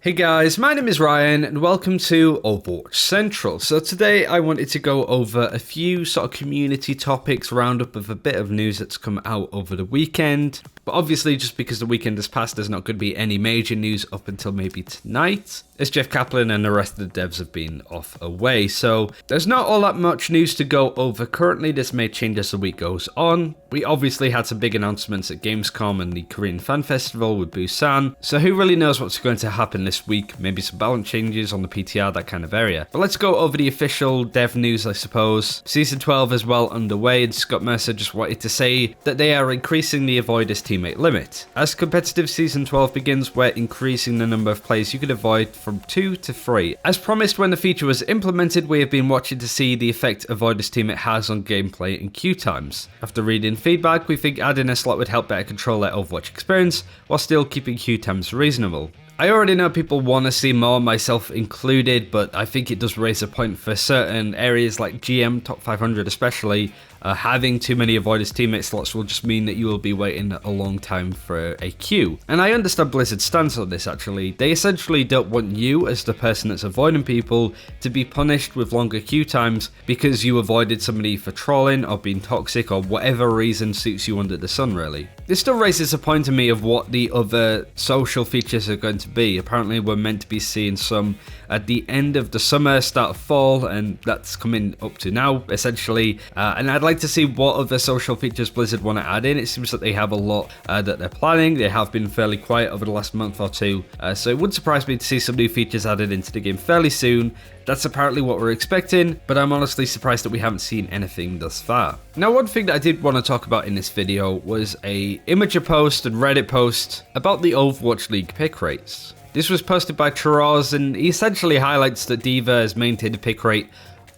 Hey guys, my name is Ryan and welcome to Overwatch Central. So today I wanted to go over a few sort of community topics, roundup of a bit of news that's come out over the weekend. But obviously just because the weekend has passed, there's not going to be any major news up until maybe tonight, as Jeff Kaplan and the rest of the devs have been off away. So there's not all that much news to go over currently. This may change as the week goes on. We obviously had some big announcements at Gamescom and the Korean Fan Festival with Busan. So who really knows what's going to happen this week? Maybe some balance changes on the PTR, that kind of area. But let's go over the official dev news, I suppose. Season 12 is well underway, and Scott Mercer just wanted to say that they are increasing the avoiders teammate limit. As competitive Season 12 begins, we're increasing the number of players you can avoid from 2 to 3. As promised when the feature was implemented, we have been watching to see the effect avoiders teammate has on gameplay and queue times. After reading feedback, we think adding a slot would help better control their Overwatch experience, while still keeping queue times reasonable. I already know people want to see more, myself included, but I think it does raise a point for certain areas like GM, top 500 especially. Having too many avoiders teammate slots will just mean that you will be waiting a long time for a queue. And I understand Blizzard's stance on this actually. They essentially don't want you, as the person that's avoiding people, to be punished with longer queue times because you avoided somebody for trolling or being toxic or whatever reason suits you under the sun really. This still raises a point to me of what the other social features are going to be. Apparently we're meant to be seeing some at the end of the summer, start of fall, and that's coming up to now essentially. And I'd like to see what other social features Blizzard want to add in. It seems that they have a lot that they're planning. They have been fairly quiet over the last month or two, so it wouldn't surprise me to see some new features added into the game fairly soon. That's apparently what we're expecting, but I'm honestly surprised that we haven't seen anything thus far. Now, one thing that I did want to talk about in this video was a Imager post and Reddit post about the Overwatch League pick rates. This was posted by Chiraz, and he essentially highlights that D.Va has maintained a pick rate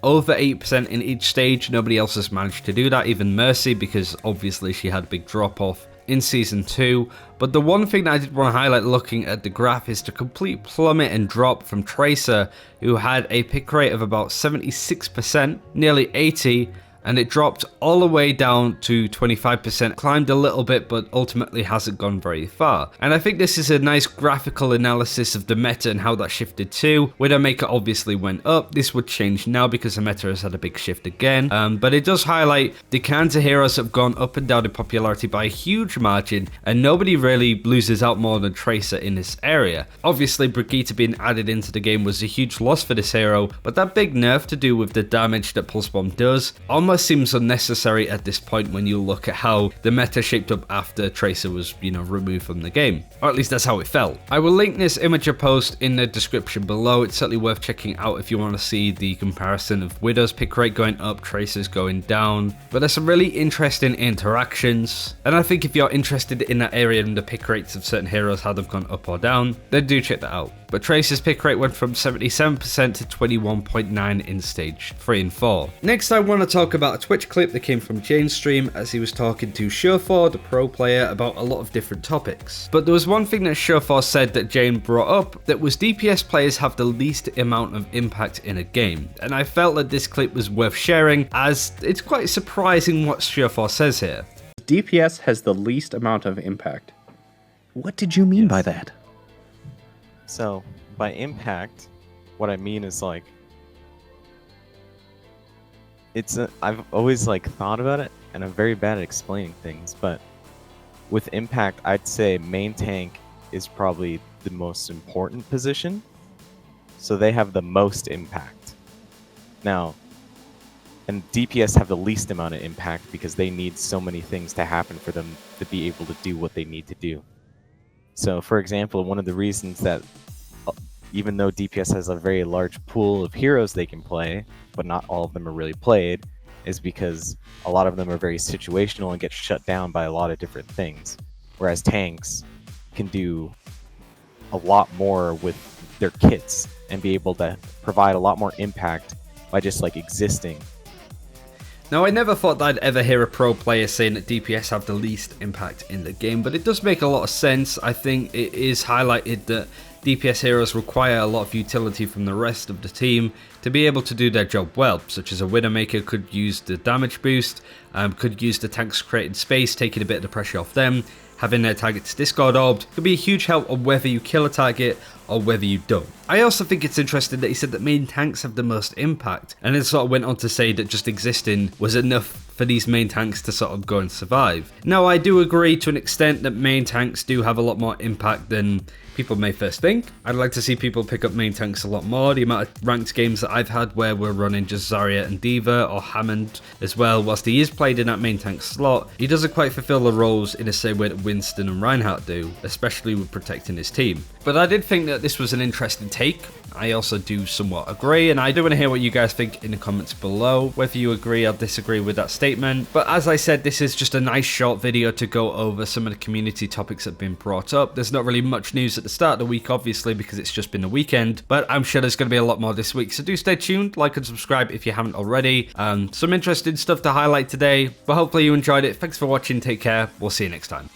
over 8% in each stage. Nobody else has managed to do that, even Mercy, because obviously she had a big drop off in Season 2. But the one thing that I did want to highlight looking at the graph is the complete plummet and drop from Tracer, who had a pick rate of about 76%, nearly 80%, and it dropped all the way down to 25%, climbed a little bit, but ultimately hasn't gone very far. And I think this is a nice graphical analysis of the meta and how that shifted too. Widowmaker obviously went up. This would change now because the meta has had a big shift again. But it does highlight the counter heroes have gone up and down in popularity by a huge margin, and nobody really loses out more than Tracer in this area. Obviously, Brigitte being added into the game was a huge loss for this hero, but that big nerf to do with the damage that Pulse Bomb does almost seems unnecessary at this point when you look at how the meta shaped up after Tracer was, removed from the game. Or at least that's how it felt. I will link this Imager post in the description below. It's certainly worth checking out if you want to see the comparison of Widow's pick rate going up, Tracer's going down. But there's some really interesting interactions, and I think if you're interested in that area and the pick rates of certain heroes, how they've gone up or down, then do check that out. But Tracer's pick rate went from 77% to 21.9% in stage 3 and 4. Next, I want to talk about a Twitch clip that came from Jane's stream as he was talking to Surefour, the pro player, about a lot of different topics. But there was one thing that Surefour said that Jane brought up, that was DPS players have the least amount of impact in a game. And I felt that this clip was worth sharing, as it's quite surprising what Surefour says here. DPS has the least amount of impact. What did you mean by that? So, by impact, what I mean is like, I've always thought about it, and I'm very bad at explaining things, but with impact, I'd say main tank is probably the most important position, so they have the most impact. Now, and DPS have the least amount of impact because they need so many things to happen for them to be able to do what they need to do. So, for example, one of the reasons that even though DPS has a very large pool of heroes they can play, but not all of them are really played, is because a lot of them are very situational and get shut down by a lot of different things. Whereas tanks can do a lot more with their kits and be able to provide a lot more impact by just existing. Now, I never thought that I'd ever hear a pro player saying that DPS have the least impact in the game, but it does make a lot of sense. I think it is highlighted that DPS heroes require a lot of utility from the rest of the team to be able to do their job well, such as a Widowmaker could use the damage boost, could use the tanks created space, taking a bit of the pressure off them. Having their targets discard orbed could be a huge help on whether you kill a target or whether you don't. I also think it's interesting that he said that main tanks have the most impact, and then sort of went on to say that just existing was enough for these main tanks to sort of go and survive. Now, I do agree to an extent that main tanks do have a lot more impact than people may first think. I'd like to see people pick up main tanks a lot more. The amount of ranked games that I've had where we're running just Zarya and Diva, or Hammond as well, whilst he is played in that main tank slot, he doesn't quite fulfill the roles in the same way that Winston and Reinhardt do, especially with protecting his team. But I did think that this was an interesting take. I also do somewhat agree, and I do want to hear what you guys think in the comments below, whether you agree or disagree with that statement. But as I said, this is just a nice short video to go over some of the community topics that have been brought up. There's not really much news at the start of the week, obviously, because it's just been the weekend, but I'm sure there's going to be a lot more this week, so do stay tuned, like and subscribe if you haven't already. Some interesting stuff to highlight today, but hopefully you enjoyed it. Thanks for watching, take care, we'll see you next time.